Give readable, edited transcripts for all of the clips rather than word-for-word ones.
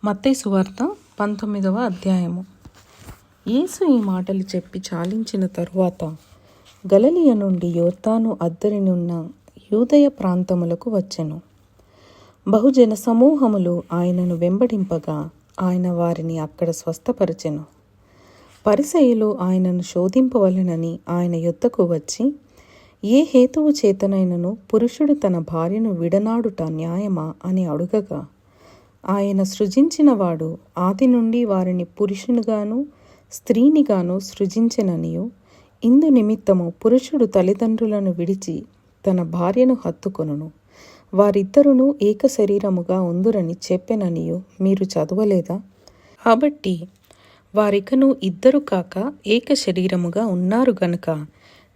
మత్తయి సువార్త 19వ అధ్యాయము. యేసు ఈ మాటలు చెప్పి చాలించిన తరువాత గలిలయ నుండి యోర్దాను అద్దరినున్న యూదయ ప్రాంతములకు వచ్చెను. బహుజన సమూహములు ఆయనను వెంబడింపగా ఆయన వారిని అక్కడ స్వస్థపరచెను. పరిసయ్యులు ఆయనను శోధింపవలెనని ఆయన యొద్దకు వచ్చి, ఏ హేతువు చేతనైనను పురుషుడు తన భార్యను విడనాడుట న్యాయమా అని అడుగగా, ఆయన సృజించినవాడు ఆది నుండి వారిని పురుషునిగాను స్త్రీనిగాను సృజించెననియు, ఇందు నిమిత్తము పురుషుడు తల్లిదండ్రులను విడిచి తన భార్యను హత్తుకొనును, వారిద్దరును ఏక శరీరముగా ఉందురని చెప్పెననియు మీరు చదవలేదా? కాబట్టి వారికను ఇద్దరు కాక ఏక శరీరముగా ఉన్నారు గనుక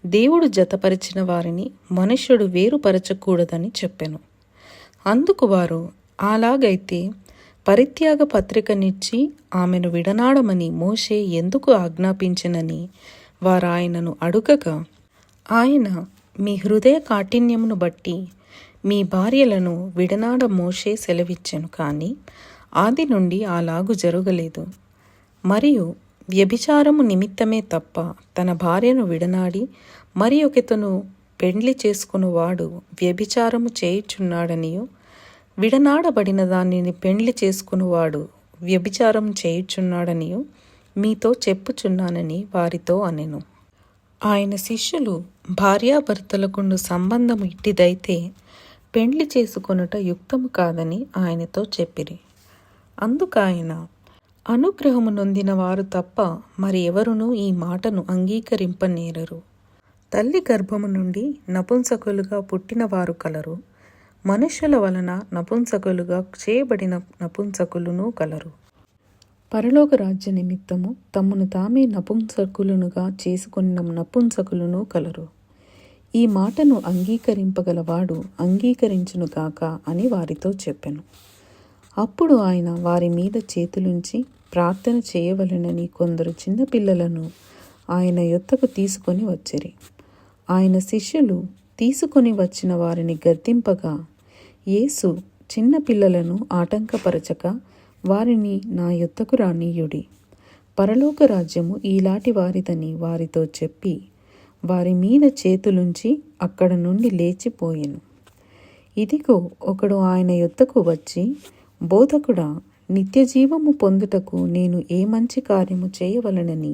దేవుడు జతపరిచిన వారిని మనుష్యుడు వేరుపరచకూడదని చెప్పెను. అందుకు వారు, అలాగైతే పరిత్యాగ పత్రికనిచ్చి ఆమెను విడనాడమని మోషే ఎందుకు ఆజ్ఞాపించెనని వారు ఆయనను అడుగగా, ఆయన, మీ హృదయ కాఠిన్యమును బట్టి మీ భార్యలను విడనాడ మోషే సెలవిచ్చెను, కానీ ఆది నుండి అలాగు జరగలేదు. మరియు వ్యభిచారము నిమిత్తమే తప్ప తన భార్యను విడనాడి మరి ఒకతను పెండ్లి చేసుకునివాడు వ్యభిచారము చేయుచున్నాడనియు, విడనాడబడిన దానిని పెండ్లి చేసుకునివాడు వ్యభిచారం చేయుచున్నాడనియు మీతో చెప్పుచున్నానని వారితో అనెను. ఆయన శిష్యులు, భార్యాభర్తలకుండు సంబంధము ఇట్టిదైతే పెండ్లి చేసుకొనుట యుక్తము కాదని ఆయనతో చెప్పిరి. అందుకాయన, అనుగ్రహము నొందిన వారు తప్ప మరి ఎవరునూ ఈ మాటను అంగీకరింపనేరరు. తల్లి గర్భము నుండి నపుంసకులుగా పుట్టిన వారు కలరు, మనుష్యుల వలన నపుంసకులుగా చేయబడిన నపుంసకులును కలరు. పరలోక రాజ్య నిమిత్తము తమను తామే నపుంసకులునుగా చేసుకున్న నపుంసకులును కలరు. ఈ మాటను అంగీకరింపగలవాడు అంగీకరించునుగాక అని వారితో చెప్పెను. అప్పుడు ఆయన వారి మీద చేతులుంచి ప్రార్థన చేయవలెనని కొందరు చిన్నపిల్లలను ఆయన యొద్దకు తీసుకొని వచ్చిరి. ఆయన శిష్యులు తీసుకొని వచ్చిన వారిని గద్దింపగా, యేసు, చిన్న పిల్లలను ఆటంకపరచక వారిని నా యొద్దకు రానీయుడి, పరలోక రాజ్యము ఈలాటి వారిదని వారితో చెప్పి వారి మీద చేతులుంచి అక్కడ నుండి లేచిపోయెను. ఇదిగో, ఒకడు ఆయన యొద్దకు వచ్చి, బోధకుడా, నిత్యజీవము పొందుటకు నేను ఏ మంచి కార్యము చేయవలనని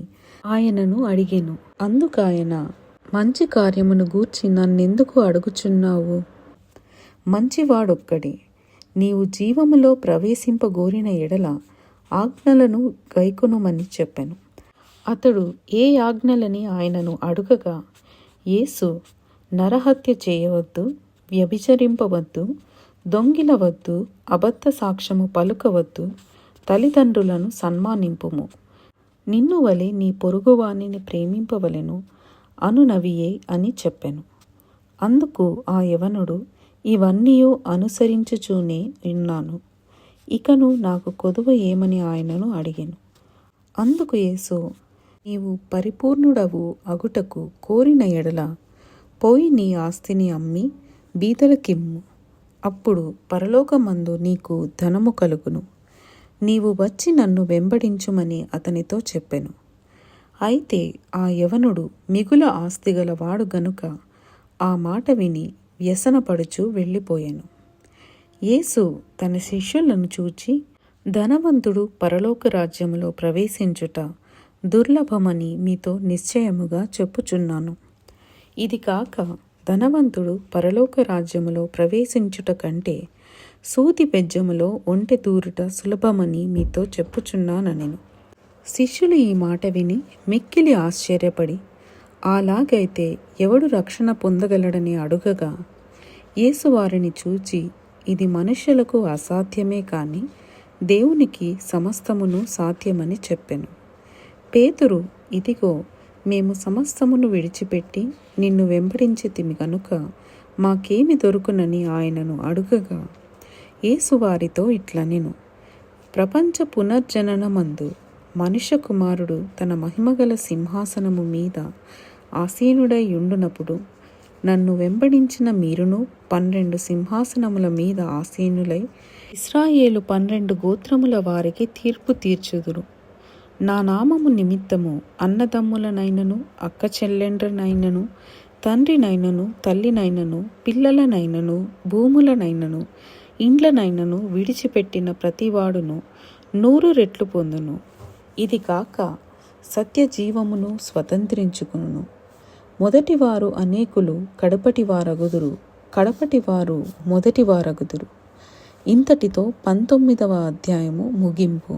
ఆయనను అడిగెను. అందుకాయన, మంచి కార్యమును గూర్చి నన్నెందుకు అడుగుచున్నావు? మంచివాడొక్కడే. నీవు జీవములో ప్రవేశింపగోరిన ఎడల ఆజ్ఞలను గైకొనుమని చెప్పెను. అతడు ఏ ఆజ్ఞలని ఆయనను అడుగగా, యేసు, నరహత్య చేయవద్దు, వ్యభిచరింపవద్దు, దొంగిలవద్దు, అబద్ధ సాక్ష్యము పలుకవద్దు, తల్లిదండ్రులను సన్మానింపుము, నిన్ను వలె నీ పొరుగువానిని ప్రేమింపవలెను అనునవియే అని చెప్పెను. అందుకు ఆ యవనుడు, ఇవన్నీయు అనుసరించుచూనే ఉన్నాను, ఇకను నాకు కొదువ ఏమని ఆయనను అడిగెను. అందుకు యేసు, నీవు పరిపూర్ణుడవు అగుటకు కోరిన ఎడల పోయి నీ ఆస్తిని అమ్మి బీదలకిమ్ము, అప్పుడు పరలోకమందు నీకు ధనము కలుగును. నీవు వచ్చి నన్ను వెంబడించుమని అతనితో చెప్పెను. అయితే ఆ యవనుడు మిగుల ఆస్తిగల వాడు గనుక ఆ మాట విని వ్యసనపడుచు వెళ్ళిపోయాను. యేసు తన శిష్యులను చూచి, ధనవంతుడు పరలోక రాజ్యములో ప్రవేశించుట దుర్లభమని మీతో నిశ్చయముగా చెప్పుచున్నాను. ఇది కాక ధనవంతుడు పరలోక రాజ్యములో ప్రవేశించుట కంటే సూది బెజ్జములో ఒంటె దూరుట సులభమని మీతో చెప్పుచున్నానెను. శిష్యులు ఈ మాట విని మిక్కిలి ఆశ్చర్యపడి, అలాగైతే ఎవడు రక్షణ పొందగలడని అడుగగా, యేసు వారిని చూచి, ఇది మనుష్యులకు అసాధ్యమే కాని దేవునికి సమస్తమును సాధ్యమని చెప్పెను. పేతురు, ఇదిగో, మేము సమస్తమును విడిచిపెట్టి నిన్ను వెంబడించితిమి గనుక మాకేమి దొరుకునని ఆయనను అడుగగా, యేసు వారితో ఇట్లనెను, ప్రపంచ పునర్జననమందు మనుష్య కుమారుడు తన మహిమగల సింహాసనము మీద ఆసీనుడై ఉండునప్పుడు నన్ను వెంబడించిన మీరును 12 సింహాసనముల మీద ఆసీనులై ఇశ్రాయేలు 12 గోత్రముల వారికి తీర్పు తీర్చుదురు. నా నామము నిమిత్తము అన్నదమ్ములనైనను అక్క చెల్లెండ్రనైనను తండ్రినైనను తల్లినైనను పిల్లలనైనను భూములనైనను ఇండ్లనైనను విడిచిపెట్టిన ప్రతివాడును 100 రెట్లు పొందును. ఇది కాక సత్య జీవమును స్వతంత్రించుకును. మొదటివారు అనేకులు కడపటి వారగుదురు, కడపటి వారు మొదటి వారగుదురు. ఇంతటితో 19వ అధ్యాయము ముగింపు.